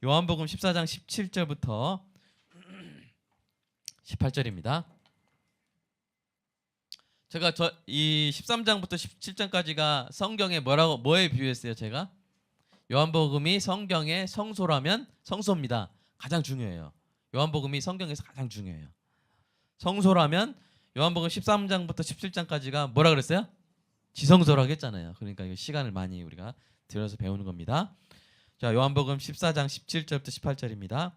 요한복음 14장 17절부터 18절입니다. 제가 이 13장부터 17장까지가 성경에 뭐에 비유했어요? 제가 요한복음이 성경의 성소라면 성소입니다. 가장 중요해요. 요한복음이 성경에서 가장 중요해요. 성소라면 요한복음 13장부터 17장까지가 뭐라 그랬어요? 지성소라고 했잖아요. 그러니까 이 시간을 많이 우리가 들여서 배우는 겁니다. 자, 요한복음 14장 17절부터 18절입니다.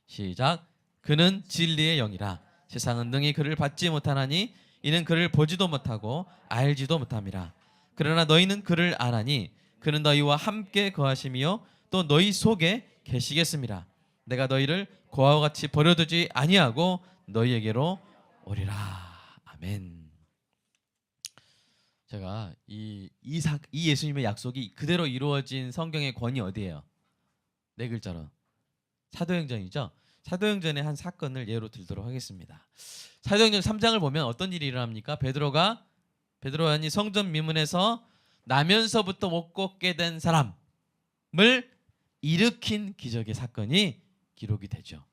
시작. 그는 진리의 영이라. 세상은 능히 그를 받지 못하나니 이는 그를 보지도 못하고 알지도 못함이라. 그러나 너희는 그를 아나니 그는 너희와 함께 거하심이요 또 너희 속에 계시겠습니다. 내가 너희를 고아와 같이 버려두지 아니하고 너희에게로 오리라. 아멘. 제가 이 예수님의 약속이 그대로 이루어진 성경의 권위 어디예요? 네 글자로 사도행전이죠. 사도행전의 한 사건을 예로 들도록 하겠습니다. 사도행전 3장을 보면 어떤 일이 일어납니까? 베드로가 성전 미문에서 나면서부터 못 걷게 된 사람을 일으킨 기적의 사건이 기록이 되죠.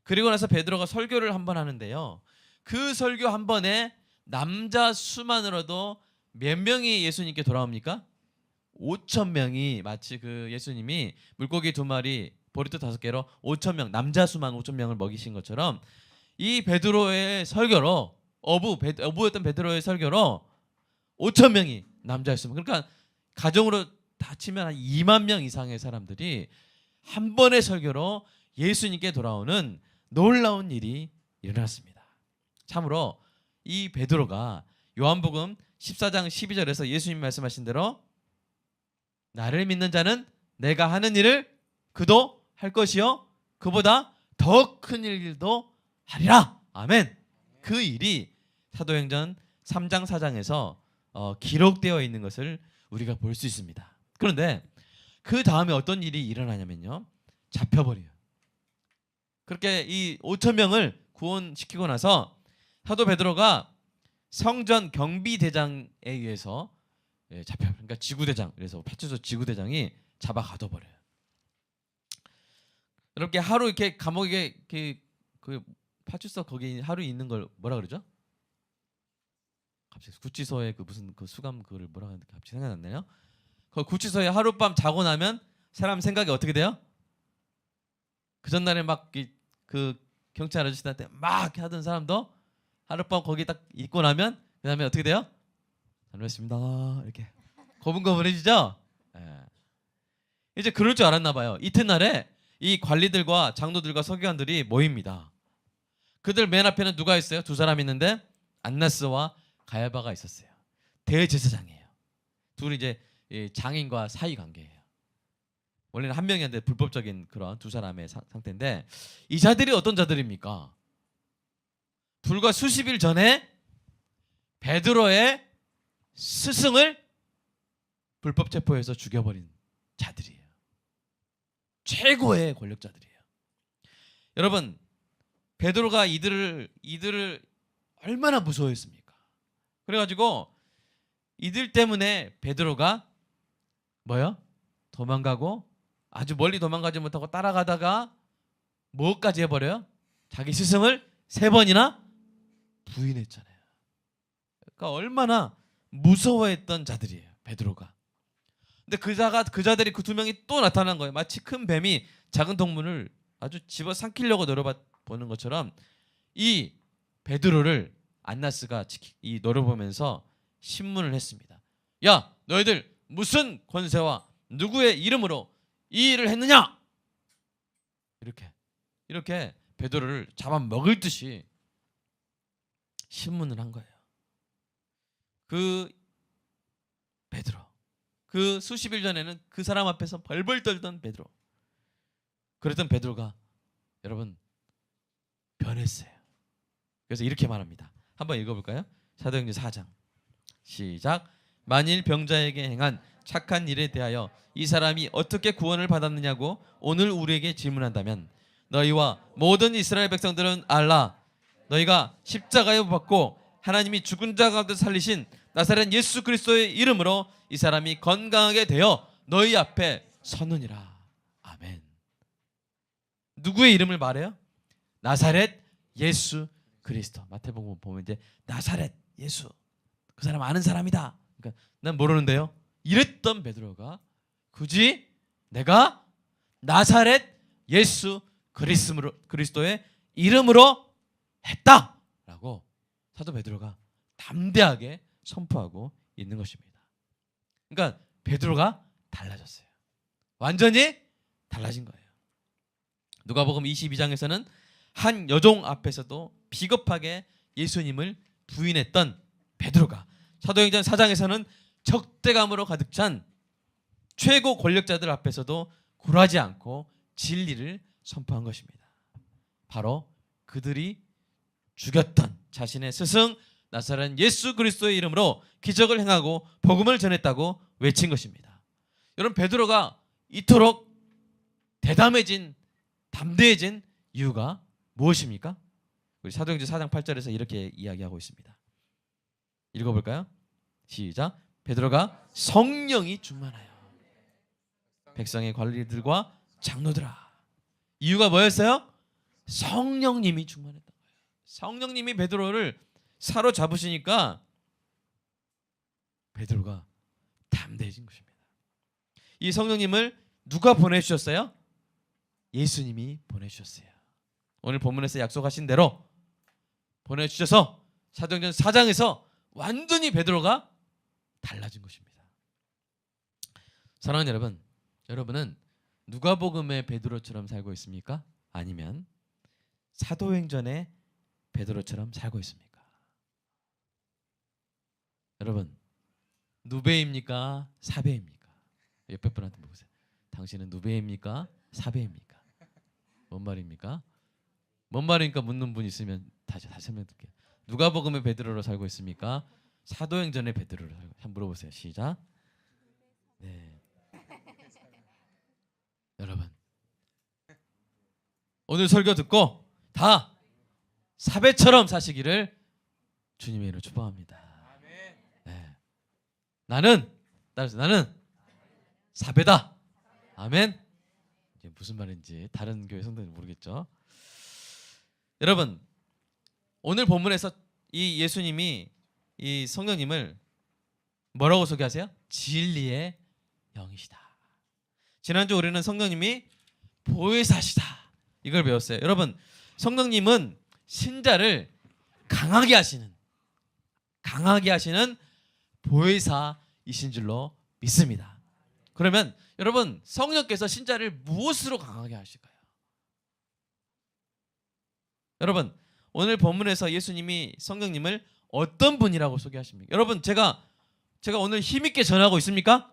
그리고 나서 베드로가 설교를 한번 하는데요. 그 설교 한 번에 남자 수만으로도 몇 명이 예수님께 돌아옵니까? 5,000명이 마치 그 예수님이 물고기 2마리 보리떡 5개로 5,000명 남자 수만 5,000명을 먹이신 것처럼 이 베드로의 설교로 어부였던 베드로의 설교로 5,000명이 남자였으면 그러니까 가정으로 다 치면 한 2만 명 이상의 사람들이 한 번의 설교로 예수님께 돌아오는 놀라운 일이 일어났습니다. 참으로 이 베드로가 요한복음 14장 12절에서 예수님 말씀하신 대로 나를 믿는 자는 내가 하는 일을 그도 할 것이요 그보다 더 큰 일도 하리라. 아멘. 그 일이 사도행전 3장 4장에서 기록되어 있는 것을 우리가 볼 수 있습니다. 그런데 그 다음에 어떤 일이 일어나냐면요. 잡혀버려요. 그렇게 이 5,000명을 구원시키고 나서 사도 베드로가 성전 경비대장에 의해서 그러니까 지구대장, 그래서 파출소 지구대장이 잡아 가둬버려요. 이렇게 하루 이렇게 감옥에 그 파출소 거기 하루 있는 걸 뭐라 그러죠? 갑자기 구치소에 그 무슨 그 수감 그걸 뭐라 하는데 갑자기 생각이 안 나네요. 그 구치소에 하룻밤 자고 나면 사람 생각이 어떻게 돼요? 그 전날에 막 그 경찰 아저씨한테 막 하던 사람도 하룻밤 거기 딱 있고 나면 그 다음에 어떻게 돼요? 잘못했습니다. 이렇게 고분고분해지죠. 이제 그럴 줄 알았나 봐요. 이튿날에 이 관리들과 장로들과 서기관들이 모입니다. 그들 맨 앞에는 누가 있어요? 두 사람 있는데 안나스와 가야바가 있었어요. 대제사장이에요. 둘이 이제 장인과 사이 관계예요. 원래는 한 명이었는데 불법적인 그런 두 사람의 상태인데 이 자들이 어떤 자들입니까? 불과 수십 일 전에 베드로의 스승을 불법 체포해서 죽여버린 자들이에요. 최고의 권력자들이에요. 여러분, 베드로가 이들을 얼마나 무서워했습니까? 그래가지고 이들 때문에 베드로가 뭐요? 도망가고 아주 멀리 도망가지 못하고 따라가다가 뭐까지 해버려요? 자기 스승을 3번이나 부인했잖아요. 그러니까 얼마나 무서워했던 자들이에요, 베드로가. 근데 그 자들이 그 2명이 또 나타난 거예요. 마치 큰 뱀이 작은 동물을 아주 집어삼키려고 노려보는 것처럼 이 베드로를 안나스가 노려보면서 신문을 했습니다. 야, 너희들 무슨 권세와 누구의 이름으로 이 일을 했느냐? 이렇게 베드로를 잡아먹을 듯이 신문을 한 거예요. 그 베드로, 그 수십 일 전에는 그 사람 앞에서 벌벌 떨던 베드로, 그랬던 베드로가 여러분 변했어요. 그래서 이렇게 말합니다. 한번 읽어볼까요? 사도행전 4장 시작. 만일 병자에게 행한 착한 일에 대하여 이 사람이 어떻게 구원을 받았느냐고 오늘 우리에게 질문한다면 너희와 모든 이스라엘 백성들은 알라. 너희가 십자가에 못 박고 하나님이 죽은 자 가운데 살리신 나사렛 예수 그리스도의 이름으로 이 사람이 건강하게 되어 너희 앞에 서느니라. 누구의 이름을 말해요? 나사렛 예수 그리스도. 마태복음 보면 이제 나사렛 예수, 그 사람 아는 사람이다. 그러니까 난 모르는데요. 이랬던 베드로가 굳이 내가 나사렛 예수 그리스도의 이름으로 했다라고 사도 베드로가 담대하게 선포하고 있는 것입니다. 그러니까 베드로가 달라졌어요. 완전히 달라진 거예요. 누가복음 22장에서는 한 여종 앞에서도 비겁하게 예수님을 부인했던 베드로가 사도행전 4장에서는 적대감으로 가득 찬 최고 권력자들 앞에서도 굴하지 않고 진리를 선포한 것입니다. 바로 그들이 죽였던 자신의 스승 나사렛 예수 그리스도의 이름으로 기적을 행하고 복음을 전했다고 외친 것입니다. 여러분, 베드로가 이토록 대담해진, 담대해진 이유가 무엇입니까? 우리 사도행전 4장 8절에서 이렇게 이야기하고 있습니다. 읽어볼까요? 시작. 베드로가 성령이 충만하여 백성의 관리들과 장로들아. 이유가 뭐였어요? 성령님이 충만했던 거예요. 성령님이 베드로를 사로잡으시니까 베드로가 담대해진 것입니다. 이 성령님을 누가 보내주셨어요? 예수님이 보내주셨어요. 오늘 본문에서 약속하신 대로 보내주셔서 사도행전 4장에서 완전히 베드로가 달라진 것입니다. 사랑하는 여러분, 여러분은 누가복음의 베드로처럼 살고 있습니까? 아니면 사도행전의 베드로처럼 살고 있습니까? 여러분, 누베입니까? 사베입니까? 옆에 분한테 물어보세요. 당신은 누베입니까? 사베입니까? 뭔 말입니까? 뭔 말입니까? 묻는 분 있으면 다시 설명드릴게요. 누가복음의 베드로로 살고 있습니까? 사도행전의 베드로로 살고. 한번 물어보세요. 시작. 네. 여러분, 오늘 설교 듣고 다 사베처럼 사시기를 주님의 이름으로 축복합니다. 네. 나는 사베다. 아멘. 이게 무슨 말인지 다른 교회 성도는 모르겠죠. 여러분, 오늘 본문에서 이 예수님이 이 성령님을 뭐라고 소개하세요? 진리의 영이시다. 지난주 우리는 성령님이 보혜사시다, 이걸 배웠어요. 여러분, 성령님은 신자를 강하게 하시는 보혜사이신 줄로 믿습니다. 그러면 여러분, 성령께서 신자를 무엇으로 강하게 하실까요? 여러분, 오늘 본문에서 예수님이 성령님을 어떤 분이라고 소개하십니까? 여러분, 제가 오늘 힘있게 전하고 있습니까?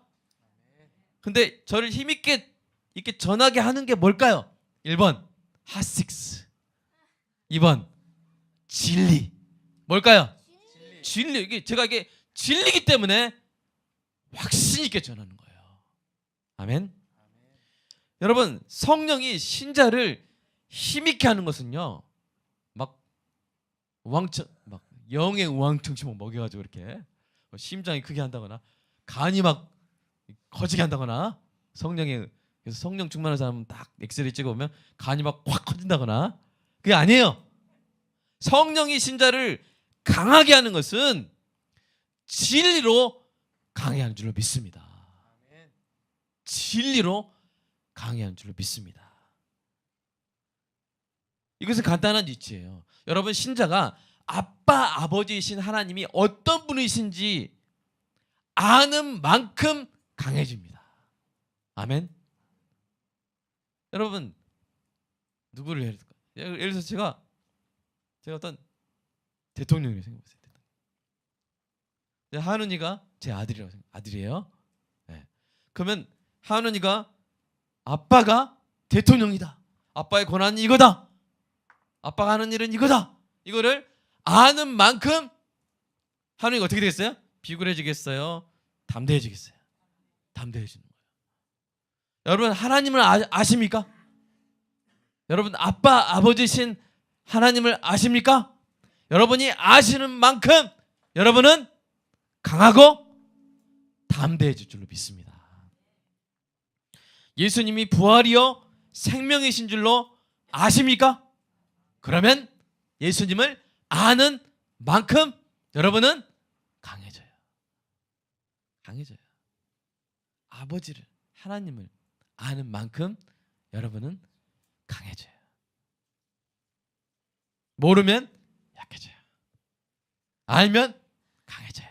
근데 저를 힘있게 이렇게 전하게 하는 게 뭘까요? 1번 핫식스, 2번 진리. 뭘까요? 진리. 이게 진리기 때문에 확신 있게 전하는 거예요. 아멘. 여러분, 성령이 신자를 힘있게 하는 것은요, 막 영의 우왕청심을 먹여가지고 이렇게 심장이 크게 한다거나 간이 막 커지게 한다거나, 그래서 성령 충만한 사람은 딱 엑스레이 찍어보면 간이 막 확 커진다거나, 그게 아니에요. 성령이 신자를 강하게 하는 것은 진리로 강하게 하는 줄로 믿습니다. 진리로 강하게 하는 줄로 믿습니다. 이것은 간단한 이치예요. 여러분, 신자가 아빠, 아버지이신 하나님이 어떤 분이신지 아는 만큼 강해집니다. 아멘. 여러분, 누구를 예를 들어서 제가 어떤 대통령이라고 생각해보세요. 하은이가 제 아들이에요. 네. 그러면 하은이가 아빠가 대통령이다, 아빠의 권한이 이거다, 아빠가 하는 일은 이거다, 이거를 아는 만큼 하은이가 어떻게 되겠어요? 비굴해지겠어요? 담대해지겠어요? 담대해지는 거예요. 여러분, 하나님을 아십니까? 여러분, 아빠, 아버지신 하나님을 아십니까? 여러분이 아시는 만큼 여러분은 강하고 담대해질 줄로 믿습니다. 예수님이 부활이요 생명이신 줄로 아십니까? 그러면 예수님을 아는 만큼 여러분은 강해져요. 강해져요. 아버지를, 하나님을 아는 만큼 여러분은 강해져요. 모르면 약해져요. 알면 강해져요.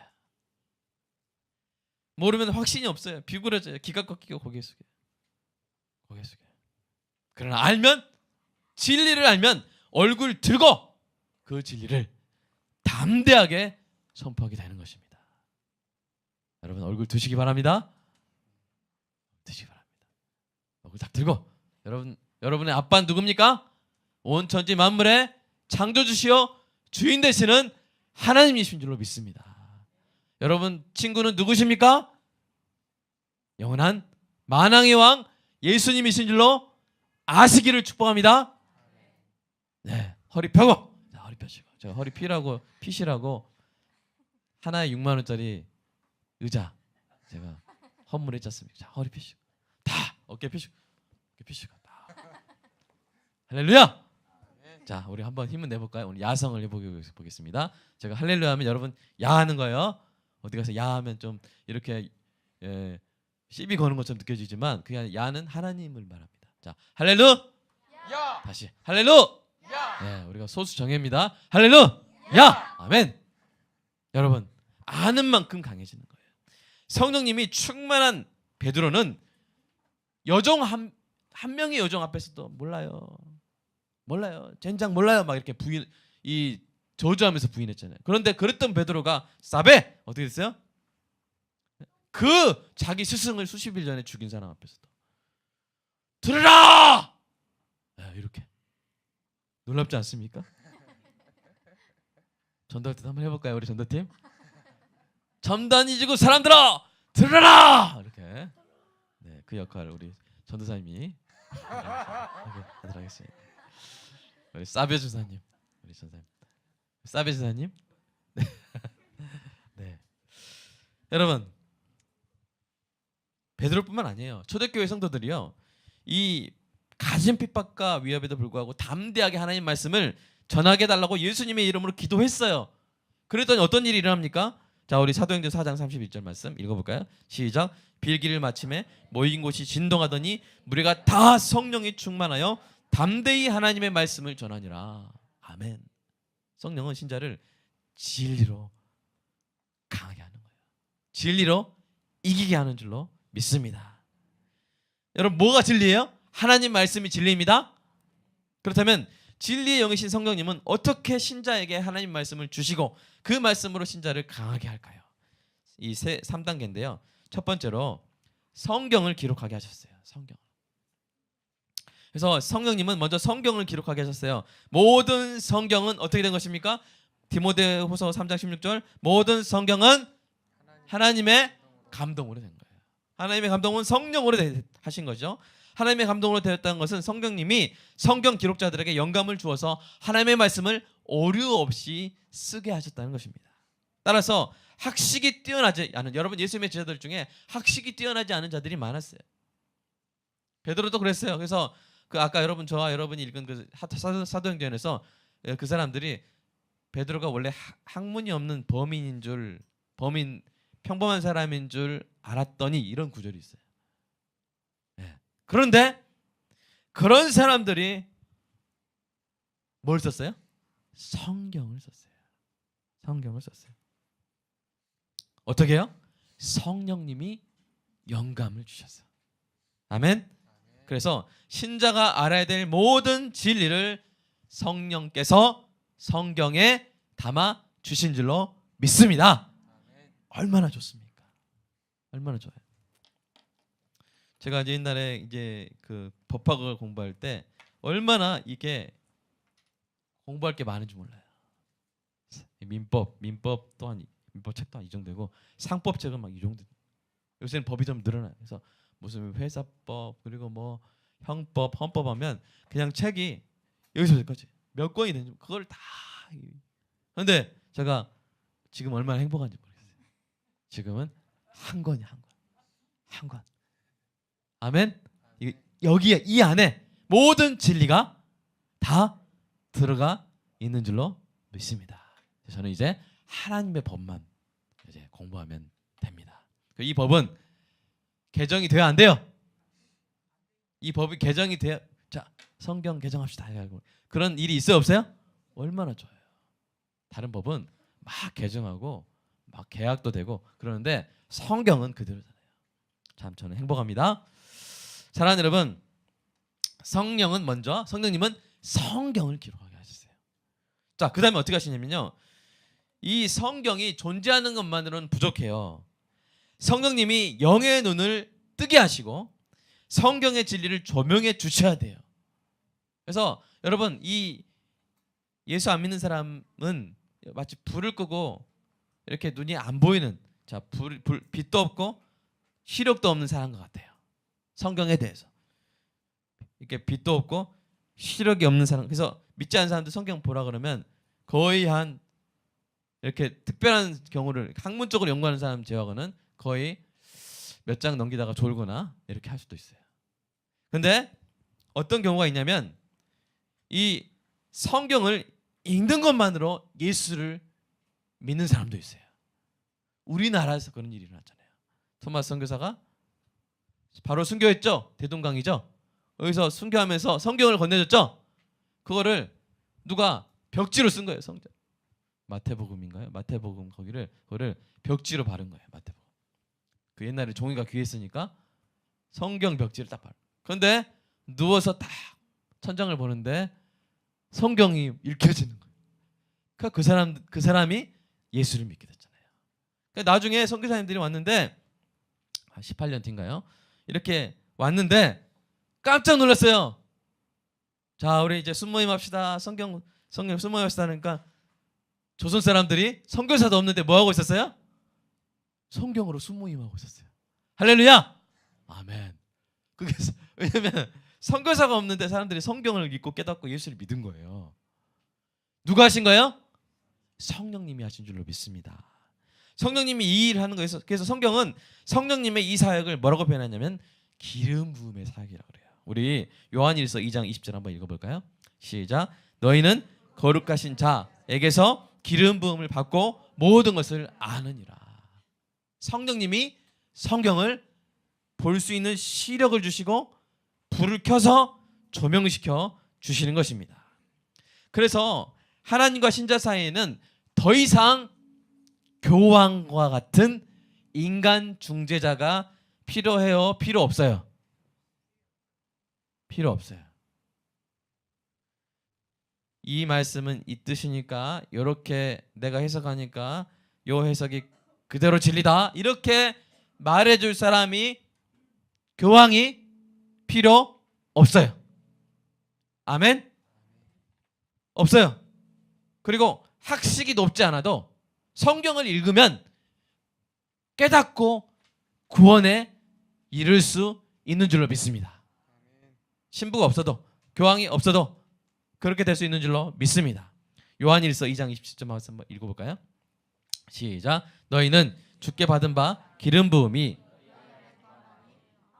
모르면 확신이 없어요. 비굴해져요. 기가 꺾이고 고개 숙여요. 고개 숙여요. 그러나 알면, 진리를 알면 얼굴 들고 그 진리를 담대하게 선포하게 되는 것입니다. 여러분 얼굴 드시기 바랍니다. 드시기 바랍니다. 얼굴 딱 들고, 여러분의 아빠는 누굽니까? 온 천지 만물의 창조주시오 주인 되시는 하나님이신 줄로 믿습니다. 여러분 친구는 누구십니까? 영원한 만왕의 왕 예수님이신 줄로 아시기를 축복합니다. 네, 허리 펴고. 자, 허리 펴시고. 제가 허리 피시라고 하나에 6만 원짜리 의자 제가 헌물했지 않습니까? 자, 허리 펴시고. 다 어깨 펴시고. 어깨 펴시고. 다. 할렐루야. 자, 우리 한번 힘을 내볼까요? 오늘 야성을 해보겠습니다. 제가 할렐루야 하면 여러분 야하는 거예요. 어디 가서 야하면 좀 이렇게 시비 거는 것처럼 느껴지지만 그냥 야는 하나님을 말합니다. 자, 할렐루. 야. 다시 할렐루. 야. 네, 우리가 소수 정예입니다. 할렐루. 야. 아멘. 여러분 아는 만큼 강해지는 거예요. 성령님이 충만한 베드로는 여종 한 명의 여종 앞에서도 몰라요. 젠장 몰라요. 막 이렇게 저주하면서 부인했잖아요. 그런데 그랬던 베드로가 사베 어떻게 됐어요? 그 자기 스승을 수십 일 전에 죽인 사람 앞에서도 들으라! 이렇게 놀랍지 않습니까? 전도할 때 한번 해볼까요, 우리 전도팀? 점단이 지고 사람들아 들으라! 이렇게 그 역할을 우리 전도사님이 하도록 하겠습니다. 우리 사베 주사님, 우리 전사님, 사베 주사님. 네. 여러분 베드로뿐만 아니에요. 초대교회 성도들이요, 이 가진 핍박과 위협에도 불구하고 담대하게 하나님 말씀을 전하게 해달라고 예수님의 이름으로 기도했어요. 그랬더니 어떤 일이 일어납니까? 자, 우리 사도행전 4장 31절 말씀 읽어볼까요? 시작. 빌기를 마침에 모인 곳이 진동하더니 무리가 다 성령이 충만하여 담대히 하나님의 말씀을 전하니라. 아멘. 성령은 신자를 진리로 강하게 하는 거예요. 진리로 이기게 하는 줄로 믿습니다. 여러분 뭐가 진리예요? 하나님 말씀이 진리입니다. 그렇다면 진리의 영이신 성령님은 어떻게 신자에게 하나님 말씀을 주시고 그 말씀으로 신자를 강하게 할까요? 이 3단계인데요. 첫 번째로 성경을 기록하게 하셨어요. 성경. 그래서 성령님은 먼저 성경을 기록하게 하셨어요. 모든 성경은 어떻게 된 것입니까? 디모데후서 3장 16절 모든 성경은 하나님의 감동으로 된 거예요. 하나님의 감동은 성령으로 하신 거죠. 하나님의 감동으로 되었다는 것은 성령님이 성경 기록자들에게 영감을 주어서 하나님의 말씀을 오류 없이 쓰게 하셨다는 것입니다. 따라서 학식이 뛰어나지 않은, 여러분 예수님의 제자들 중에 학식이 뛰어나지 않은 자들이 많았어요. 베드로도 그랬어요. 그래서 그 아까 저와 여러분이 읽은 그 사도행전에서 그 사람들이 베드로가 원래 학문이 없는 평범한 사람인 줄 알았더니 이런 구절이 있어요. 네. 그런데 그런 사람들이 뭘 썼어요? 성경을 썼어요. 성경을 썼어요. 어떻게 해요? 성령님이 영감을 주셨어요. 아멘. 그래서 신자가 알아야 될 모든 진리를 성령께서 성경에 담아 주신 줄로 믿습니다. 얼마나 좋습니까? 얼마나 좋아요. 제가 옛날에 그 법학을 공부할 때 얼마나 이게 공부할 게 많은지 몰라요. 민법 또한 민법 책도 한 이 정도 되고 상법 책은 막 이 정도. 요새는 법이 좀 늘어나요. 그래서 무슨 회사법 그리고 뭐 형법, 헌법 하면 그냥 책이 여기서 여기까지 몇 권이 되는지 그걸 다. 그런데 제가 지금 얼마나 행복한지 모르겠어요. 지금은 한 권이 한 권. 아멘. 여기에 이 안에 모든 진리가 다 들어가 있는 줄로 믿습니다. 저는 이제 하나님의 법만 이제 공부하면 됩니다. 이 법은 개정이 돼야 안 돼요. 이 법이 개정이 돼야, 자, 성경 개정합시다. 그런 일이 있어요, 없어요? 얼마나 좋아요. 다른 법은 막 개정하고 막 계약도 되고 그러는데 성경은 그대로잖아요. 참 저는 행복합니다. 사랑하는 여러분, 성령은 먼저, 성령님은 성경을 기록하게 하셨어요. 자, 그 다음에 어떻게 하시냐면요, 이 성경이 존재하는 것만으로는 부족해요. 성령님이 영의 눈을 뜨게 하시고 성경의 진리를 조명해 주셔야 돼요. 그래서 여러분, 이 예수 안 믿는 사람은 마치 불을 끄고 이렇게 눈이 안 보이는, 자, 빛도 없고 시력도 없는 사람 것 같아요. 성경에 대해서 이렇게 빛도 없고 시력이 없는 사람. 그래서 믿지 않는 사람들 성경 보라 그러면 거의 한 이렇게 특별한 경우를 학문적으로 연구하는 사람 제외하고는 거의 몇 장 넘기다가 졸거나 이렇게 할 수도 있어요. 근데 어떤 경우가 있냐면 이 성경을 읽는 것만으로 예수를 믿는 사람도 있어요. 우리나라에서 그런 일이 일어났잖아요. 토마스 선교사가 바로 순교했죠. 대동강이죠. 여기서 순교하면서 성경을 건네줬죠. 그거를 누가 벽지로 쓴 거예요. 성경. 마태복음인가요? 마태복음 그거를 벽지로 바른 거예요. 마태복음. 그 옛날에 종이가 귀했으니까 성경 벽지를 딱 바른. 그런데 누워서 딱 천장을 보는데 성경이 읽혀지는 거예요. 그러니까 그 사람이 예수를 믿게 됐잖아요. 그러니까 나중에 선교사님들이 왔는데 18년 뒤인가요? 이렇게 왔는데 깜짝 놀랐어요. 자, 우리 이제 순모임 합시다. 성경 순모임 합시다 하니까 조선 사람들이 선교사도 없는데 뭐 하고 있었어요? 성경으로 순모임 하고 있었어요. 할렐루야. 아멘. 그게 왜냐면 선교사가 없는데 사람들이 성경을 읽고 깨닫고 예수를 믿은 거예요. 누가 하신 거예요? 성령님이 하신 줄로 믿습니다. 성령님이 이 일을 하는 거예요. 그래서 성경은 성령님의 이 사역을 뭐라고 표현하냐면 기름 부음의 사역이라고 그래요. 우리 요한일서 2장 20절 한번 읽어볼까요? 시작. 너희는 거룩하신 자에게서 기름 부음을 받고 모든 것을 아느니라. 성령님이 성경을 볼 수 있는 시력을 주시고 불을 켜서 조명시켜 주시는 것입니다. 그래서 하나님과 신자 사이에는 더 이상 교황과 같은 인간 중재자가 필요해요? 필요 없어요? 필요 없어요. 이 말씀은 이 뜻이니까 이렇게 내가 해석하니까 요 해석이 그대로 진리다, 이렇게 말해줄 사람이, 교황이 필요 없어요. 아멘? 없어요. 그리고 학식이 높지 않아도 성경을 읽으면 깨닫고 구원에 이를 수 있는 줄로 믿습니다. 신부가 없어도, 교황이 없어도 그렇게 될 수 있는 줄로 믿습니다. 요한일서 2장 27절 말씀 한번 읽어볼까요? 시작. 너희는 주께 받은 바 기름 부음이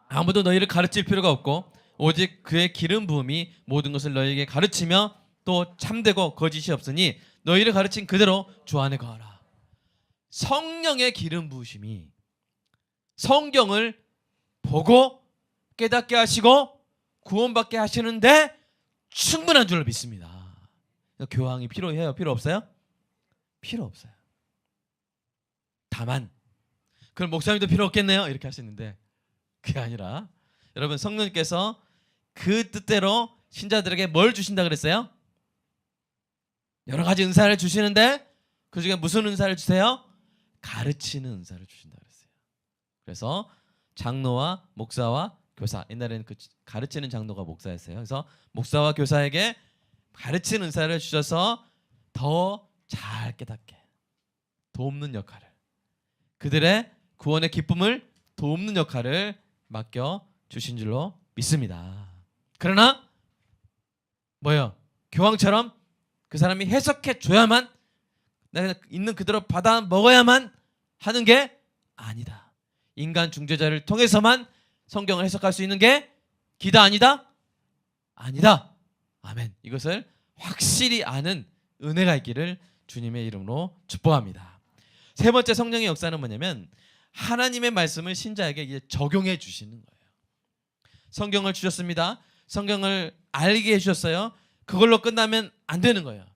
아무도 너희를 가르칠 필요가 없고 오직 그의 기름 부음이 모든 것을 너희에게 가르치며 또 참되고 거짓이 없으니 너희를 가르친 그대로 주 안에 거하라. 성령의 기름 부으심이 성경을 보고 깨닫게 하시고 구원받게 하시는데 충분한 줄로 믿습니다. 교황이 필요해요? 필요 없어요? 필요 없어요. 다만 그럼 목사님도 필요 없겠네요? 이렇게 할 수 있는데 그게 아니라 여러분, 성령님께서 그 뜻대로 신자들에게 뭘 주신다 그랬어요? 여러 가지 은사를 주시는데 그중에 무슨 은사를 주세요? 가르치는 은사를 주신다 그랬어요. 그래서 장로와 목사와 교사, 옛날에는 그 가르치는 장로가 목사였어요. 그래서 목사와 교사에게 가르치는 은사를 주셔서 더 잘 깨닫게 돕는 역할을, 그들의 구원의 기쁨을 돕는 역할을 맡겨 주신 줄로 믿습니다. 그러나 뭐예요? 교황처럼 그 사람이 해석해 줘야만, 내가 있는 그대로 받아 먹어야만 하는 게 아니다. 인간 중재자를 통해서만 성경을 해석할 수 있는 게 기다 아니다? 아니다. 아멘. 이것을 확실히 아는 은혜가 있기를 주님의 이름으로 축복합니다. 세 번째 성령의 역사는 뭐냐면 하나님의 말씀을 신자에게 이제 적용해 주시는 거예요. 성경을 주셨습니다. 성경을 알게 해주셨어요. 그걸로 끝나면 안 되는 거예요.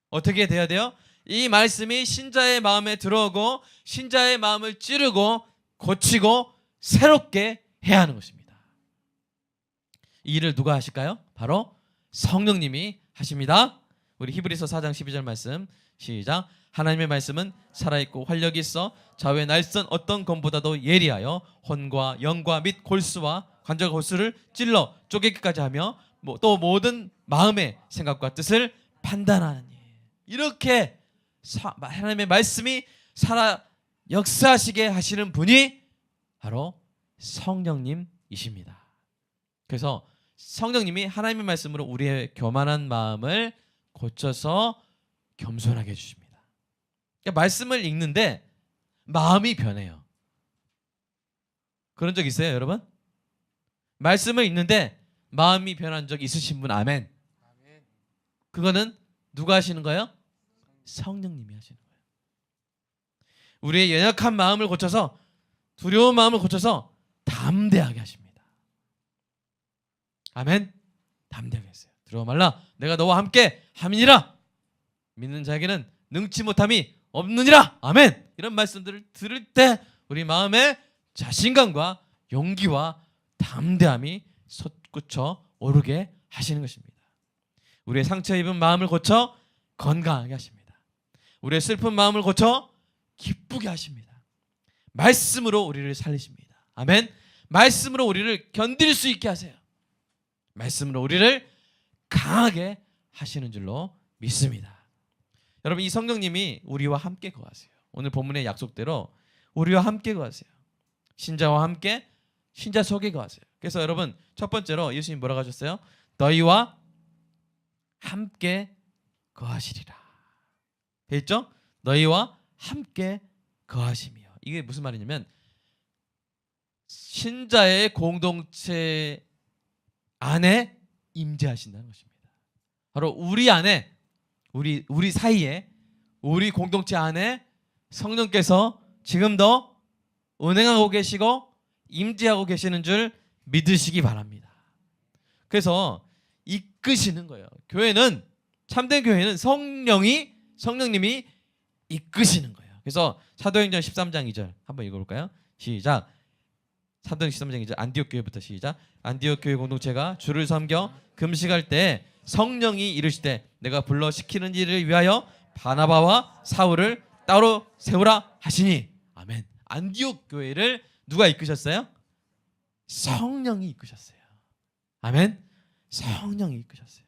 어떻게 돼야 돼요? 이 말씀이 신자의 마음에 들어오고 신자의 마음을 찌르고 고치고 새롭게 해야 하는 것입니다. 이 일을 누가 하실까요? 바로 성령님이 하십니다. 우리 히브리서 4장 12절 말씀 시작. 하나님의 말씀은 살아있고 활력이 있어 좌우의 날선 어떤 검보다도 예리하여 혼과 영과 및 골수와 관절과 골수를 찔러 쪼개기까지 하며 또 모든 마음의 생각과 뜻을 판단하니. 이렇게 하나님의 말씀이 살아 역사하시게 하시는 분이 바로 성령님이십니다. 그래서 성령님이 하나님의 말씀으로 우리의 교만한 마음을 고쳐서 겸손하게 해주십니다. 그러니까 말씀을 읽는데 마음이 변해요. 그런 적 있어요, 여러분? 말씀을 읽는데 마음이 변한 적 있으신 분 아멘. 그거는 누가 하시는 거예요? 성령님이 하시는 거예요. 우리의 연약한 마음을 고쳐서 두려운 마음을 고쳐서 담대하게 하십니다. 아멘. 담대하게 했어요. 두려워 말라. 내가 너와 함께 함이니라. 믿는 자에게는 능치 못함이 없느니라. 아멘. 이런 말씀들을 들을 때 우리 마음에 자신감과 용기와 담대함이 솟구쳐 오르게 하시는 것입니다. 우리의 상처 입은 마음을 고쳐 건강하게 하십니다. 우리의 슬픈 마음을 고쳐 기쁘게 하십니다. 말씀으로 우리를 살리십니다. 아멘. 말씀으로 우리를 견딜 수 있게 하세요. 말씀으로 우리를 강하게 하시는 줄로 믿습니다. 여러분, 이 성령님이 우리와 함께 거하세요. 오늘 본문의 약속대로 우리와 함께 거하세요. 신자와 함께 신자 속에 거하세요. 그래서 여러분, 첫 번째로 예수님 뭐라고 하셨어요? 너희와 함께 거하시리라. 됐죠? 너희와 함께 거하시며. 이게 무슨 말이냐면 신자의 공동체 안에 임재하신다는 것입니다. 바로 우리 안에 우리 사이에 우리 공동체 안에 성령께서 지금도 운행하고 계시고 임재하고 계시는 줄 믿으시기 바랍니다. 그래서 이끄시는 거예요. 교회는 참된 교회는 성령님이 이끄시는 거예요. 그래서 사도행전 13장 2절 한번 읽어볼까요? 시작. 사도행전 13장 2절 안디옥 교회부터 시작. 안디옥 교회 공동체가 주를 섬겨 금식할 때 성령이 이르시되 내가 불러 시키는 일을 위하여 바나바와 사울을 따로 세우라 하시니. 아멘. 안디옥 교회를 누가 이끄셨어요? 성령이 이끄셨어요. 아멘. 성령이 이끄셨어요.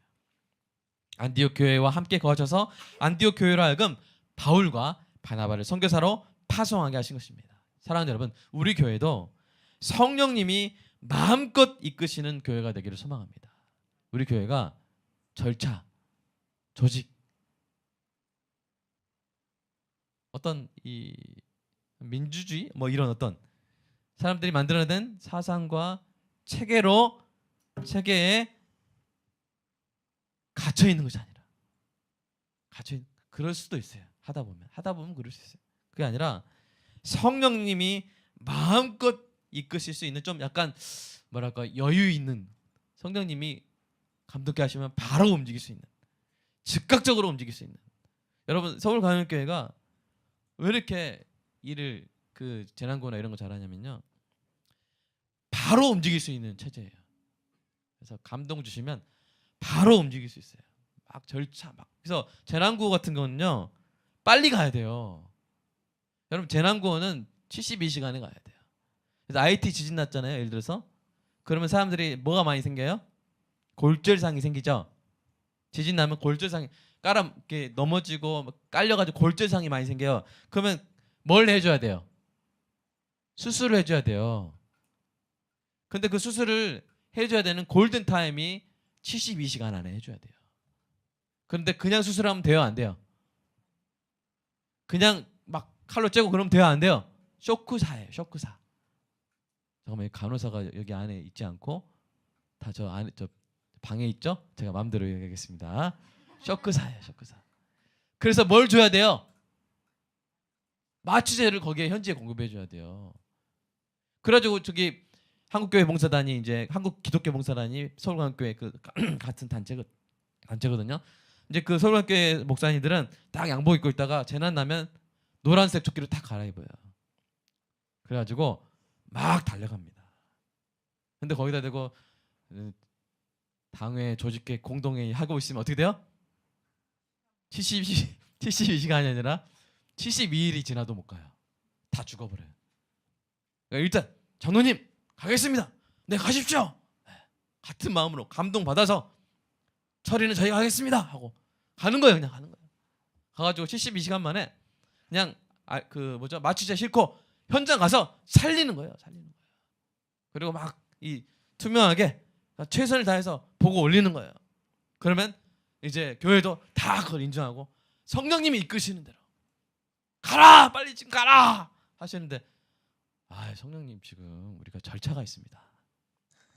안디옥 교회와 함께 거하셔서 안디옥 교회로 하여금 바울과 바나바를 선교사로 파송하게 하신 것입니다. 사랑하는 여러분, 우리 교회도 성령님이 마음껏 이끄시는 교회가 되기를 소망합니다. 우리 교회가 절차, 조직, 어떤 이 민주주의 뭐 이런 어떤 사람들이 만들어낸 사상과 체계에 갇혀 있는 것이 아니라 그럴 수도 있어요. 하다 보면 그럴 수 있어요. 그게 아니라 성령님이 마음껏 이끄실 수 있는 좀 약간 뭐랄까 여유 있는, 성령님이 감독케 하시면 바로 움직일 수 있는, 즉각적으로 움직일 수 있는. 여러분, 서울광역교회가 왜 이렇게 일을 재난구호나 이런 거 잘하냐면요, 바로 움직일 수 있는 체제예요. 그래서 감동 주시면 바로 움직일 수 있어요. 막 절차 막. 그래서 재난구호 같은 거는요 빨리 가야 돼요. 여러분, 재난구호는 72시간에 가야 돼요. 그래서 IT 지진 났잖아요. 예를 들어서 그러면 사람들이 뭐가 많이 생겨요? 골절상이 생기죠. 지진 나면 골절상이 이렇게 넘어지고 깔려가지고 골절상이 많이 생겨요. 그러면 뭘 해줘야 돼요? 수술을 해줘야 돼요. 근데 그 수술을 해줘야 되는 골든 타임이 72시간 안에 해줘야 돼요. 그런데 그냥 수술하면 돼요, 안 돼요? 그냥 막 칼로 째고 그러면 돼요, 안 돼요? 쇼크사예요, 쇼크사. 잠깐만, 간호사가 여기 안에 있지 않고 다 저 안에 저 방에 있죠? 제가 마음대로 얘기하겠습니다. 쇼크사예요, 쇼크사. 그래서 뭘 줘야 돼요? 마취제를 거기에 현지에 공급해 줘야 돼요. 그래가지고 저기 한국교회 봉사단이 이제 한국 기독교 봉사단이 서울광교회 그 같은 단체거든요. 이제 그 서울광교회 목사님들은 딱 양복 입고 있다가 재난 나면 노란색 조끼를 딱 갈아입어요. 그래가지고 막 달려갑니다. 근데 거기다 대고 당회 조직회 공동회의 하고 있으면 어떻게 돼요? 72시간이 아니라 72일이 지나도 못 가요. 다 죽어버려요. 그러니까 일단 장로님 가겠습니다. 네, 가십시오. 같은 마음으로 감동받아서 처리는 저희가 하겠습니다 하고 가는 거예요. 그냥 가는 거예요. 가가지고 72시간 만에 그냥 마취제 싣고 현장 가서 살리는 거예요. 살리는 거예요. 그리고 막 이 투명하게 최선을 다해서 보고 올리는 거예요. 그러면 이제 교회도 다 그걸 인정하고 성령님이 이끄시는 대로 가라, 빨리 지금 가라 하시는데, 성령님 지금 우리가 절차가 있습니다.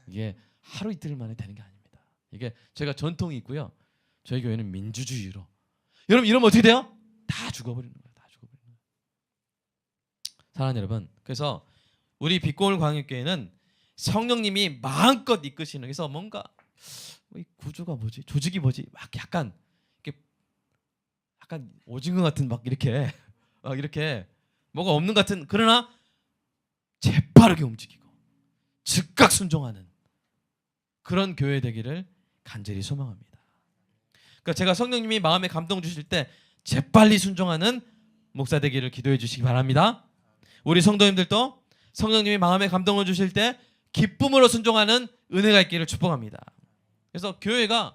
이게 하루 이틀 만에 되는 게 아닙니다. 이게 제가 전통이 있고요. 저희 교회는 민주주의로. 여러분 이러면 어떻게 돼요? 다 죽어버리는 거예요. 다 죽어버리는 거예요. 사랑하는 여러분, 그래서 우리 빛고울 광역교회는 성령님이 마음껏 이끄시는, 그래서 뭔가 이 구조가 뭐지, 조직이 뭐지, 막 약간 오징어 같은 막 이렇게 뭐가 없는 것 같은, 그러나 재빠르게 움직이고 즉각 순종하는 그런 교회 되기를 간절히 소망합니다. 그러니까 제가 성령님이 마음에 감동 주실 때 재빨리 순종하는 목사 되기를 기도해 주시기 바랍니다. 우리 성도님들도 성령님이 마음에 감동을 주실 때 기쁨으로 순종하는 은혜가 있기를 축복합니다. 그래서 교회가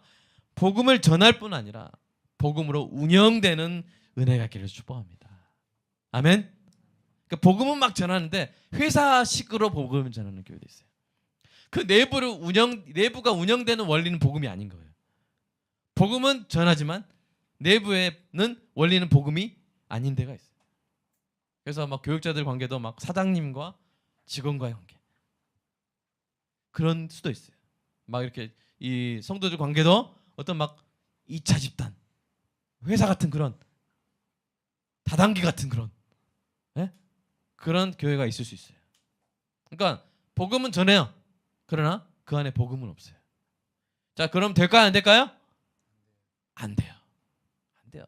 복음을 전할 뿐 아니라 복음으로 운영되는 은혜가 있기를 축복합니다. 아멘. 그러니까 복음은 막 전하는데 회사식으로 복음을 전하는 교회도 있어요. 그 내부가 운영되는 원리는 복음이 아닌 거예요. 복음은 전하지만 내부에는 원리는 복음이 아닌 데가 있어요. 그래서 막 교육자들 관계도 막 사장님과 직원과의 관계 그런 수도 있어요. 막 이렇게 이 성도들 관계도 어떤 막 2차 집단, 회사 같은 그런 다단계 같은 그런 그런 교회가 있을 수 있어요. 그러니까 복음은 전해요. 그러나 그 안에 복음은 없어요. 자, 그럼 될까요? 안 될까요? 안 돼요. 안 돼요.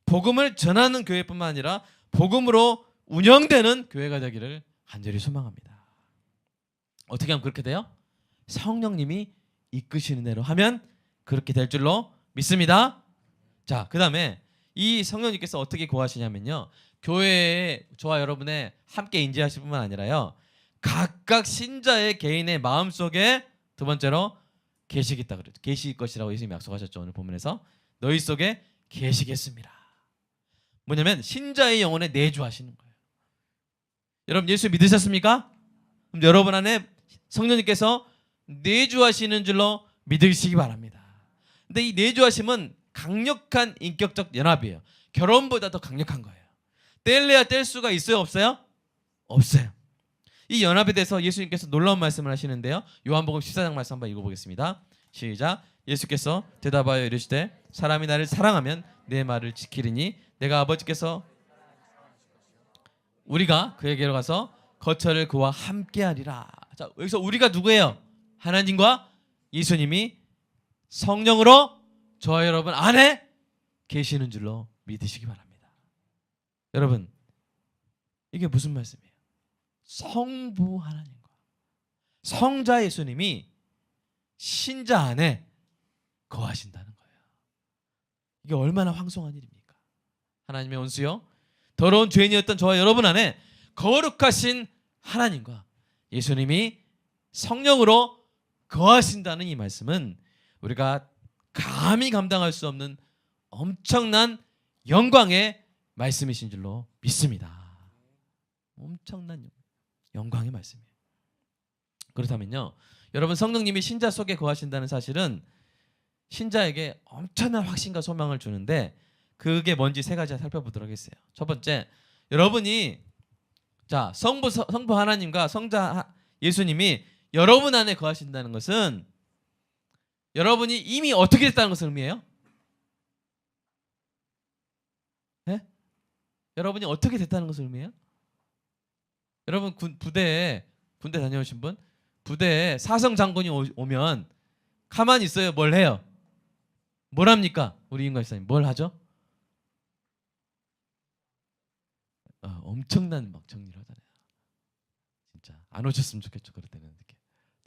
복음을 전하는 교회뿐만 아니라 복음으로 운영되는 교회가 되기를 간절히 소망합니다. 어떻게 하면 그렇게 돼요? 성령님이 이끄시는 대로 하면 그렇게 될 줄로 믿습니다. 자, 그 다음에 이 성령님께서 어떻게 구하시냐면요, 교회에 저와 여러분의 함께 인지하실 뿐만 아니라요, 각각 신자의 개인의 마음속에 두 번째로 계시겠다 그랬죠. 계실 것이라고 예수님이 약속하셨죠. 오늘 본문에서 너희 속에 계시겠습니다. 뭐냐면 신자의 영혼에 내주하시는 거예요. 여러분 예수 믿으셨습니까? 그럼 여러분 안에 성령님께서 내주하시는 줄로 믿으시기 바랍니다. 근데 이 내주하심은 강력한 인격적 연합이에요. 결혼보다 더 강력한 거예요. 뗄래야 뗄 수가 있어요, 없어요? 없어요. 이 연합에 대해서 예수님께서 놀라운 말씀을 하시는데요. 요한복음 14장 말씀 한번 읽어보겠습니다. 시작. 예수께서 대답하여 이르시되 사람이 나를 사랑하면 내 말을 지키리니 내가 아버지께서 우리가 그에게로 가서 거처를 그와 함께하리라. 자, 여기서 우리가 누구예요? 하나님과 예수님이 성령으로 저와 여러분 안에 계시는 줄로 믿으시기 바랍니다. 여러분 이게 무슨 말씀이에요? 성부 하나님과 성자 예수님이 신자 안에 거하신다는 거예요. 이게 얼마나 황송한 일입니까? 하나님의 원수요, 더러운 죄인이었던 저와 여러분 안에 거룩하신 하나님과 예수님이 성령으로 거하신다는 이 말씀은 우리가 감히 감당할 수 없는 엄청난 영광의 말씀이신 줄로 믿습니다. 엄청난 영광의 말씀이에요. 그렇다면요, 여러분 성령님이 신자 속에 거하신다는 사실은 신자에게 엄청난 확신과 소망을 주는데 그게 뭔지 세 가지 살펴보도록 하겠어요. 첫 번째, 여러분이 자 성부 하나님과 성자 예수님이 여러분 안에 거하신다는 것은 여러분이 이미 어떻게 됐다는 것을 의미해요? 네? 여러분이 어떻게 됐다는 것을 의미해요? 여러분 군대 다녀오신 분? 부대에 사성 장군이 오면 가만히 있어요? 뭘 해요? 뭘 합니까? 우리 임관 목사님 뭘 하죠? 엄청난 막 정리를 하잖아요. 진짜 안 오셨으면 좋겠죠. 그럴 때는 이렇게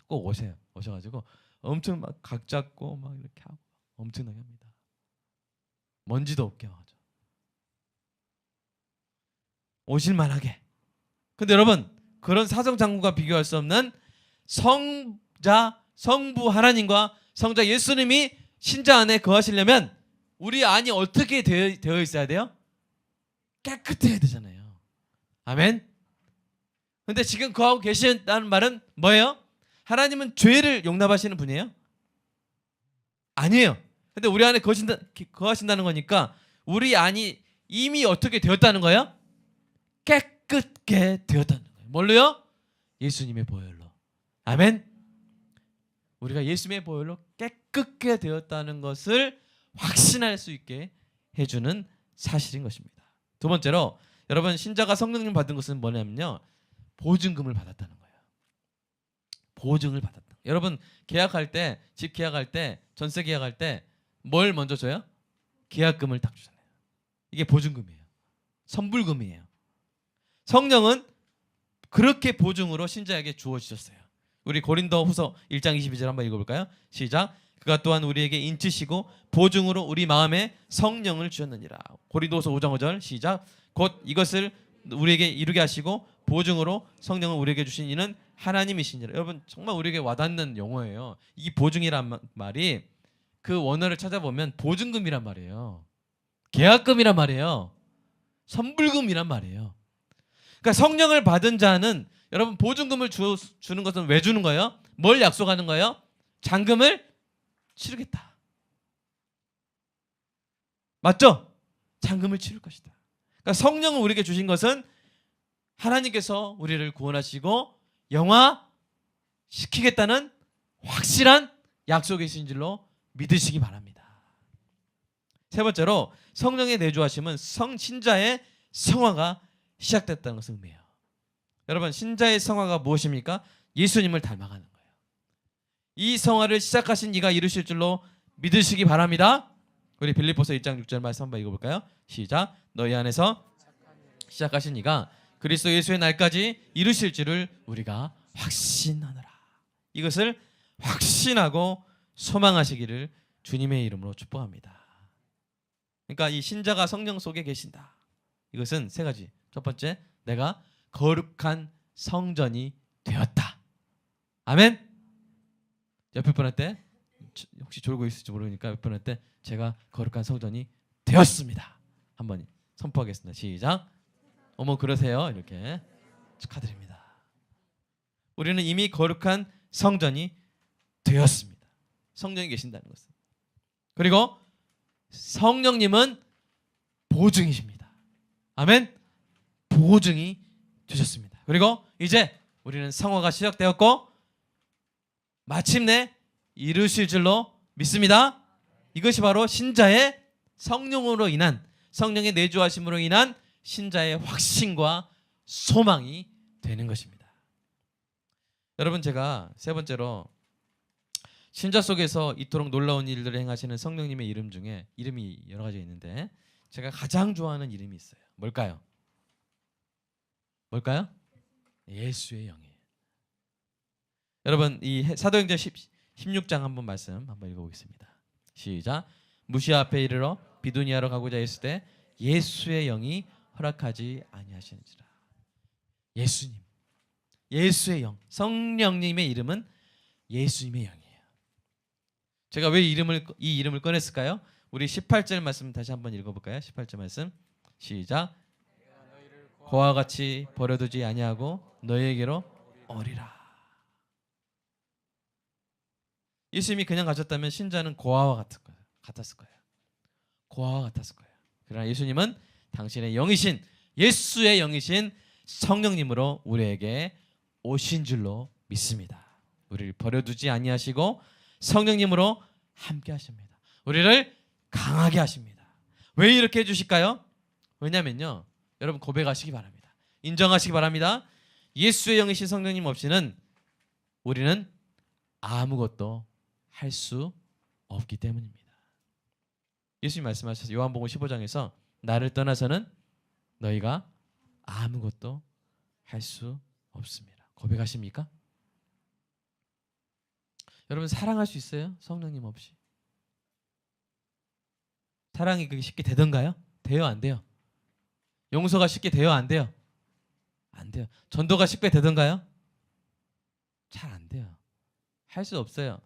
꼭 오세요. 오셔가지고 엄청 막 각 잡고 막 이렇게 하고 엄청나게 합니다. 먼지도 없게 하죠. 오실만하게. 근데 여러분 그런 사성 장군과 비교할 수 없는 성부 하나님과 성자 예수님이 신자 안에 거하시려면 우리 안이 어떻게 되어 있어야 돼요? 깨끗해야 되잖아요. 아멘. 근데 지금 거하고 계신다는 말은 뭐예요? 하나님은 죄를 용납하시는 분이에요? 아니에요. 근데 우리 안에 거하신다는 거니까 우리 안이 이미 어떻게 되었다는 거예요? 깨끗게 되었다는 거예요. 뭘로요? 예수님의 보혈로. 아멘. 우리가 예수님의 보혈로 깨끗게 되었다는 것을 확신할 수 있게 해주는 사실인 것입니다. 두 번째로 여러분 신자가 성령님 받은 것은 뭐냐면요. 보증금을 받았다는 거예요. 보증을 받았다. 여러분 계약할 때, 집 계약할 때, 전세 계약할 때 뭘 먼저 줘요? 계약금을 딱 주잖아요. 이게 보증금이에요. 선불금이에요. 성령은 그렇게 보증으로 신자에게 주어지셨어요. 우리 고린도후서 1장 22절 한번 읽어볼까요? 시작. 그가 또한 우리에게 인치시고 보증으로 우리 마음에 성령을 주셨느니라. 고린도후서 5장 5절 시작. 곧 이것을 우리에게 이루게 하시고 보증으로 성령을 우리에게 주신 이는 하나님이시니라. 여러분 정말 우리에게 와닿는 용어예요. 이 보증이란 말이 그 원어를 찾아보면 보증금이란 말이에요. 계약금이란 말이에요. 선불금이란 말이에요. 그러니까 성령을 받은 자는 여러분 보증금을 주는 것은 왜 주는 거예요? 뭘 약속하는 거예요? 잔금을 치르겠다. 맞죠? 잔금을 치를 것이다. 그러니까 성령을 우리에게 주신 것은 하나님께서 우리를 구원하시고 영화시키겠다는 확실한 약속이신 줄로 믿으시기 바랍니다. 세 번째로 성령의 내주하심은 신자의 성화가 시작됐다는 것을 의미해요. 여러분 신자의 성화가 무엇입니까? 예수님을 닮아가는 거예요. 이 성화를 시작하신 이가 이루실 줄로 믿으시기 바랍니다. 우리 빌립보서 1장 6절 말씀 한번 읽어볼까요? 시작. 너희 안에서 시작하신 이가 그리스도 예수의 날까지 이루실 줄을 우리가 확신하노라. 이것을 확신하고 소망하시기를 주님의 이름으로 축복합니다. 그러니까 이 신자가 성령 속에 계신다. 이것은 세 가지. 첫 번째, 내가 거룩한 성전이 되었다. 아멘. 옆에 분한테 혹시 졸고 있을지 모르니까 옆에 분한테 제가 거룩한 성전이 되었습니다. 한번 선포하겠습니다. 시작. 어머 그러세요. 이렇게 축하드립니다. 우리는 이미 거룩한 성전이 되었습니다. 성령이 계신다는 것은. 그리고 성령님은 보증이십니다. 아멘. 보증이 되셨습니다. 그리고 이제 우리는 성화가 시작되었고 마침내 이루실 줄로 믿습니다. 이것이 바로 신자의 성령으로 인한 성령의 내주하심으로 인한 신자의 확신과 소망이 되는 것입니다. 여러분 제가 세 번째로 신자 속에서 이토록 놀라운 일들을 행하시는 성령님의 이름 중에 이름이 여러 가지 있는데 제가 가장 좋아하는 이름이 있어요. 뭘까요? 뭘까요? 예수의 영이에요. 여러분 이 사도행전 16장 한번 말씀 한번 읽어보겠습니다. 시작. 무시아 앞에 이르러 비두니아로 가고자 했을 때 예수의 영이 허락하지 아니하시는지라. 예수님, 예수의 영, 성령님의 이름은 예수님의 영이에요. 제가 왜 이 이름을 꺼냈을까요? 우리 18절 말씀 다시 한번 읽어볼까요? 18절 말씀 시작. 고와 같이 버려두지 아니하고 너희에게로 오리라. 예수님이 그냥 가셨다면 신자는 고아와 같았을 거예요. 고아와 같았을 거예요. 그러나 예수님은 당신의 영이신 예수의 영이신 성령님으로 우리에게 오신 줄로 믿습니다. 우리를 버려두지 아니하시고 성령님으로 함께 하십니다. 우리를 강하게 하십니다. 왜 이렇게 해주실까요? 왜냐면요, 여러분 고백하시기 바랍니다. 인정하시기 바랍니다. 예수의 영이신 성령님 없이는 우리는 아무것도 할 수 없기 때문입니다. 예수님 말씀하셔서 요한복음 15장에서 나를 떠나서는 너희가 아무것도 할 수 없습니다. 고백하십니까? 여러분 사랑할 수 있어요? 성령님 없이? 사랑이 그게 쉽게 되던가요? 돼요? 안 돼요? 용서가 쉽게 돼요? 안 돼요? 안 돼요. 전도가 쉽게 되던가요? 잘 안 돼요. 할 수 없어요.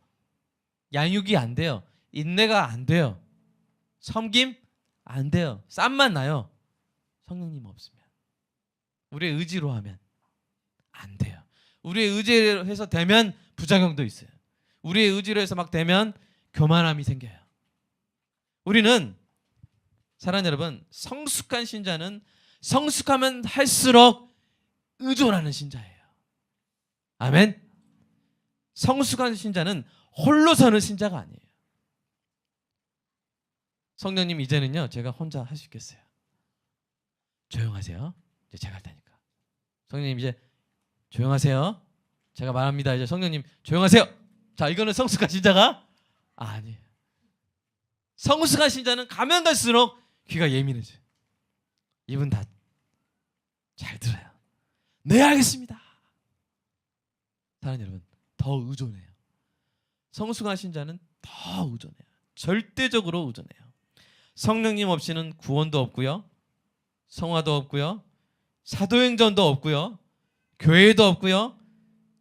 양육이 안 돼요. 인내가 안 돼요. 섬김 안 돼요. 쌈만 나요. 성령님 없으면. 우리의 의지로 하면 안 돼요. 우리의 의지로 해서 되면 부작용도 있어요. 우리의 의지로 해서 막 되면 교만함이 생겨요. 우리는 사랑하는 여러분, 성숙한 신자는 성숙하면 할수록 의존하는 신자예요. 아멘. 성숙한 신자는 홀로 서는 신자가 아니에요. 성령님 이제는요 제가 혼자 할 수 있겠어요. 조용하세요. 이제 제가 할 테니까. 성령님 이제 조용하세요. 제가 말합니다. 이제 성령님 조용하세요. 자, 이거는 성숙한 신자가 아니에요. 성숙한 신자는 가면 갈수록 귀가 예민해져요. 이분 다 잘 들어요. 네, 알겠습니다. 사랑하는 여러분, 더 의존해요. 성숙한 신자는 더 의존해요. 절대적으로 의존해요. 성령님 없이는 구원도 없고요, 성화도 없고요, 사도행전도 없고요, 교회도 없고요,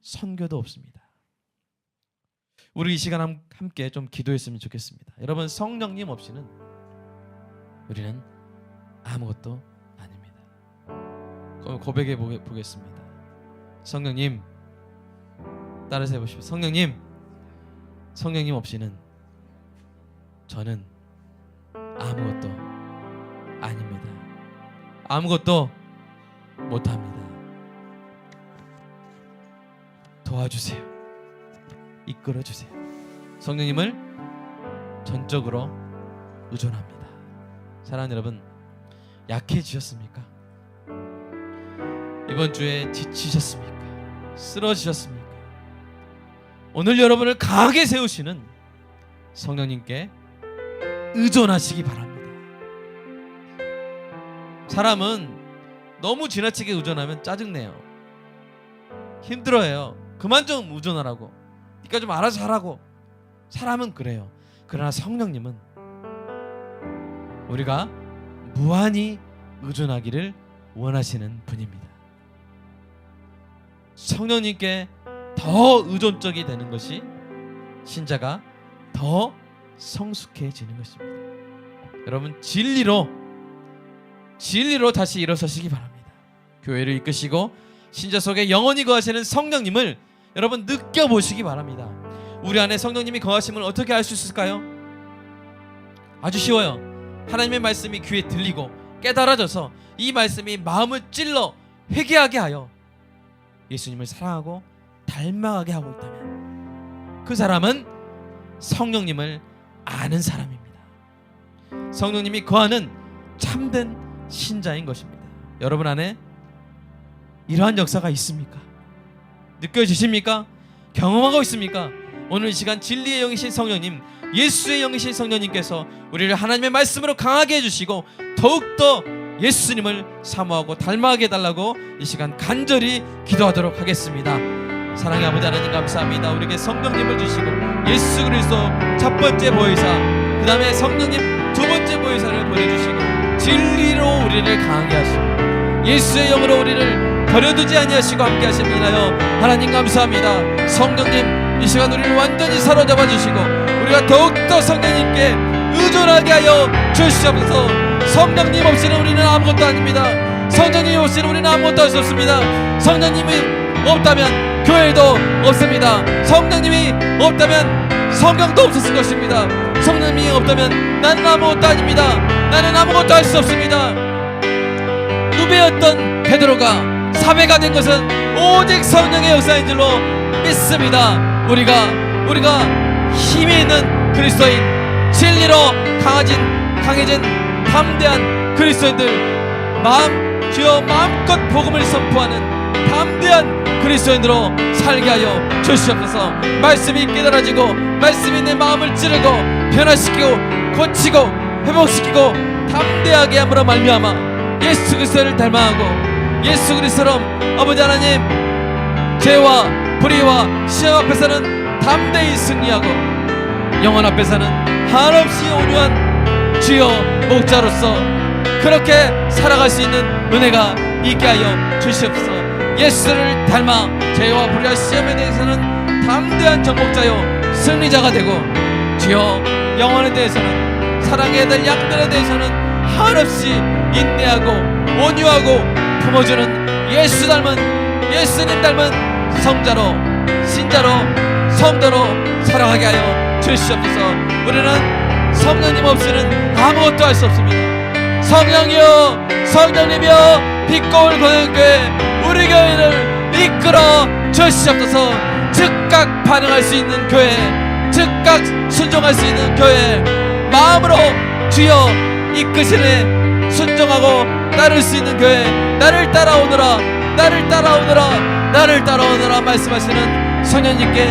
선교도 없습니다. 우리 이 시간 함께 좀 기도했으면 좋겠습니다. 여러분, 성령님 없이는 우리는 아무것도 아닙니다. 고백해 보겠습니다. 성령님, 따라서 해보십시오. 성령님 없이는 저는 아무것도 아닙니다. 아무것도 못합니다. 도와주세요. 이끌어주세요. 성령님을 전적으로 의존합니다. 사랑하는 여러분, 약해지셨습니까? 이번 주에 지치셨습니까? 쓰러지셨습니까? 오늘 여러분을 강하게 세우시는 성령님께 의존하시기 바랍니다. 사람은 너무 지나치게 의존하면 짜증내요. 힘들어해요. 그만 좀 의존하라고. 그러니까 좀 알아서 하라고. 사람은 그래요. 그러나 성령님은 우리가 무한히 의존하기를 원하시는 분입니다. 성령님께 더 의존적이 되는 것이 신자가 더 성숙해지는 것입니다. 여러분, 진리로 다시 일어서시기 바랍니다. 교회를 이끄시고 신자 속에 영원히 거하시는 성령님을 여러분 느껴보시기 바랍니다. 우리 안에 성령님이 거하심을 어떻게 알 수 있을까요? 아주 쉬워요. 하나님의 말씀이 귀에 들리고 깨달아져서 이 말씀이 마음을 찔러 회개하게 하여 예수님을 사랑하고 닮아가게 하고 있다면 그 사람은 성령님을 아는 사람입니다. 성령님이 거하는 참된 신자인 것입니다. 여러분 안에 이러한 역사가 있습니까? 느껴지십니까? 경험하고 있습니까? 오늘 이 시간 진리의 영이신 성령님, 예수의 영이신 성령님께서 우리를 하나님의 말씀으로 강하게 해주시고 더욱더 예수님을 사모하고 닮아가게 해달라고 이 시간 간절히 기도하도록 하겠습니다. 사랑의 아버지 하나님, 감사합니다. 우리에게 성령님을 주시고 예수 그리스도 첫 번째 보혜사, 그 다음에 성령님 두 번째 보혜사를 보내주시고 진리로 우리를 강하게 하시고 예수의 영으로 우리를 버려두지 아니하시고 함께 하십니다요. 하나님 감사합니다. 성령님, 이 시간 우리를 완전히 사로잡아 주시고 우리가 더욱더 성령님께 의존하게 하여 주시옵소서. 성령님 없이는 우리는 아무것도 아닙니다. 성령님 없이는 우리는 아무것도 할 수 없습니다. 성령님이 없다면 교회도 없습니다. 성령님이 없다면 성경도 없었을 것입니다. 성령님이 없다면 나는 아무것도 아닙니다. 나는 아무것도 할 수 없습니다. 누베였던 베드로가 사배가 된 것은 오직 성령의 역사인 줄로 믿습니다. 우리가 힘이 있는 그리스도인, 진리로 강해진 담대한 그리스도인들, 주여 마음껏 복음을 선포하는 담대한 그리스도인으로 살게 하여 주시옵소서. 말씀이 깨달아지고 말씀이 내 마음을 찌르고 변화시키고 고치고 회복시키고 담대하게 함으로 말미암아 예수 그리스도를 닮아가고 예수 그리스도처럼 아버지 하나님, 죄와 불의와 시험 앞에서는 담대히 승리하고 영혼 앞에서는 한없이 온유한 주여 목자로서 그렇게 살아갈 수 있는 은혜가 있게 하여 주시옵소서. 예수를 닮아 죄와 불의와 시험에 대해서는 담대한 정복자요 승리자가 되고, 주여 영혼에 대해서는, 사랑해야 될 양들에 대해서는 한없이 인내하고 온유하고 품어주는 예수님 닮은 성자로, 신자로, 성도로 살아가게 하여 주시옵소서. 우리는 성령님 없이는 아무것도 할 수 없습니다. 성령이여, 성령님이여, 빛거울 고등교회 우리 교회를 이끌어 주시옵소서. 즉각 반응할 수 있는 교회, 즉각 순종할 수 있는 교회, 마음으로 주여 이끄시네 순종하고 따를 수 있는 교회, 나를 따라오너라, 나를 따라오너라, 나를 따라오너라 말씀하시는 성령님께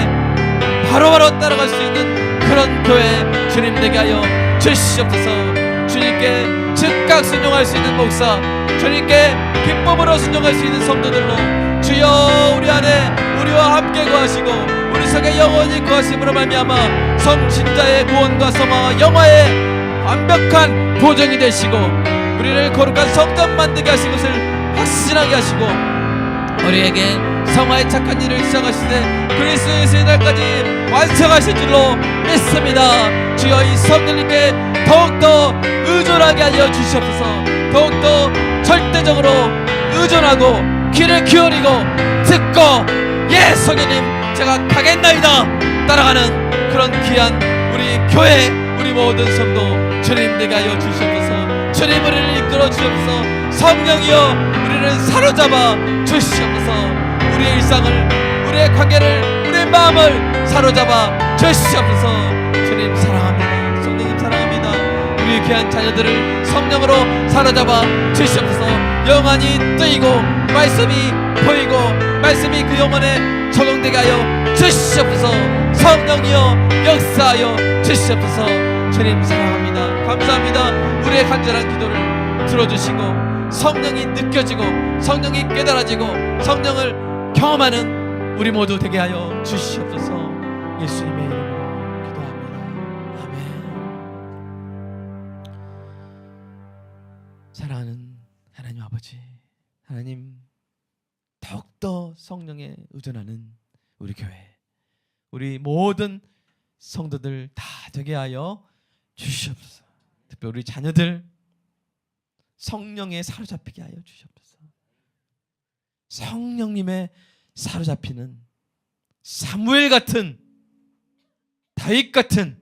바로바로 따라갈 수 있는 그런 교회 주님 되게 하여 주시옵소서. 주님께 즉각 순종할 수 있는 목사, 주님께 기쁨으로 순종할 수 있는 성도들로 주여 우리 안에 우리와 함께 거하시고 우리 속에 영원히 거하심으로 말미암아 성신자의 구원과 성화와 영화의 완벽한 보정이 되시고 우리를 거룩한 성전 만들게 하신 것을 확신하게 하시고 우리에게 성화의 착한 일을 시작하시되 그리스도 예수의 날까지 완성하실 줄로 믿습니다. 주여 이 성령님께 더욱더 의존하게 하여 주시옵소서. 더욱더 절대적으로 의존하고 귀를 기울이고 듣고 예 성령님 제가 가겠나이다 따라가는 그런 귀한 우리 교회, 우리 모든 성도 주님 되게 하여 주시옵소서. 주님 우리를 이끌어 주시옵소서. 성령이여 우리를 사로잡아 주시옵소서. 우리의 일상을, 우리의 관계를, 우리의 마음을 사로잡아 주시옵소서. 주님 사랑합니다. 성령님 사랑합니다. 우리의 귀한 자녀들을 성령으로 사로잡아 주시옵소서. 영안이 뜨이고 말씀이 보이고 말씀이 그 영혼에 적용되게 하여 주시옵소서. 성령이여 역사하여 주시옵소서. 주님 사랑합니다. 감사합니다. 우리의 간절한 기도를 들어주시고 성령이 느껴지고 성령이 깨달아지고 성령을 경험하는 우리 모두 되게 하여 주시옵소서. 예수님의 이름으로 기도합니다. 아멘. 사랑하는 하나님 아버지, 하나님 더욱더 성령에 의존하는 우리 교회, 우리 모든 성도들 다 되게 하여 주시옵소서. 특히 우리 자녀들 성령에 사로잡히게 하여 주시옵소서. 성령님의 사로잡히는 사무엘 같은, 다윗 같은,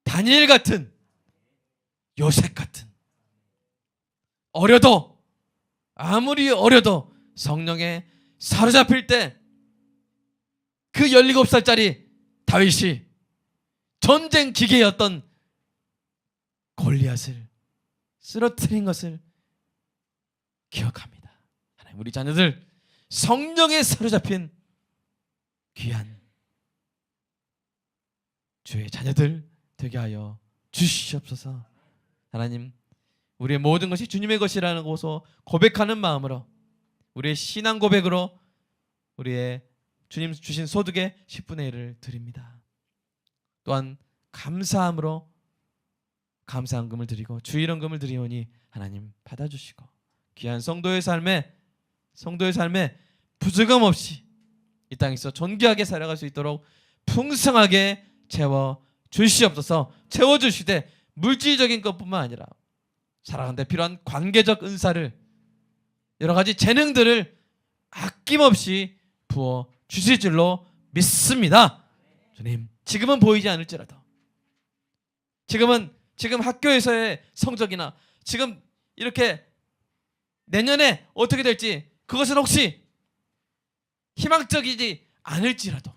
다니엘 같은, 요셉 같은, 어려도 아무리 어려도 성령에 사로잡힐 때 그 17살짜리 다윗이 전쟁 기계였던 골리앗을 쓰러뜨린 것을 기억합니다. 하나님 우리 자녀들 성령에 사로잡힌 귀한 주의 자녀들 되게 하여 주시옵소서. 하나님 우리의 모든 것이 주님의 것이라는 것을 고백하는 마음으로 우리의 신앙 고백으로 우리의 주님 주신 소득의 10분의 1을 드립니다. 또한 감사함으로 감사한금을 드리고 주일헌금을 드리오니 하나님 받아주시고 귀한 성도의 삶에 부족함 없이 이 땅에서 존귀하게 살아갈 수 있도록 풍성하게 채워 주시옵소서. 채워주시되 물질적인 것뿐만 아니라 살아가는 데 필요한 관계적 은사를, 여러 가지 재능들을 아낌없이 부어 주실 줄로 믿습니다. 주님 지금은 보이지 않을지라도 지금 학교에서의 성적이나 지금 이렇게 내년에 어떻게 될지 그것은 혹시 희망적이지 않을지라도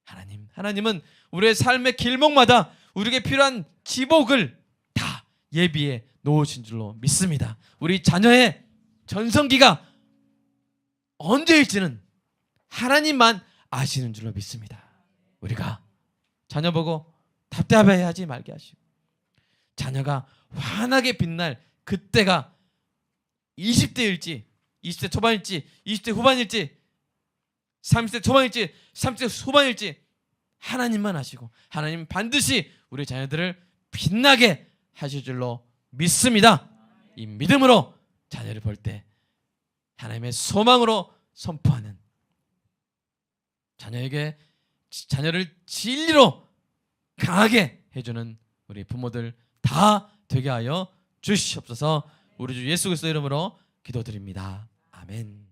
하나님 하나님은 우리의 삶의 길목마다 우리에게 필요한 지복을 다 예비해 놓으신 줄로 믿습니다. 우리 자녀의 전성기가 언제일지는 하나님만 아시는 줄로 믿습니다. 우리가 자녀 보고 답답해하지 말게 하시고 자녀가 환하게 빛날 그때가 20대일지 20대 초반일지 20대 후반일지 30대 초반일지 30대 후반일지 하나님만 아시고 하나님 반드시 우리 자녀들을 빛나게 하실 줄로 믿습니다. 이 믿음으로 자녀를 볼 때 하나님의 소망으로 선포하는 자녀를 진리로 강하게 해주는 우리 부모들 다 되게 하여 주시옵소서. 우리 주 예수 그리스도 이름으로 기도드립니다. 아멘.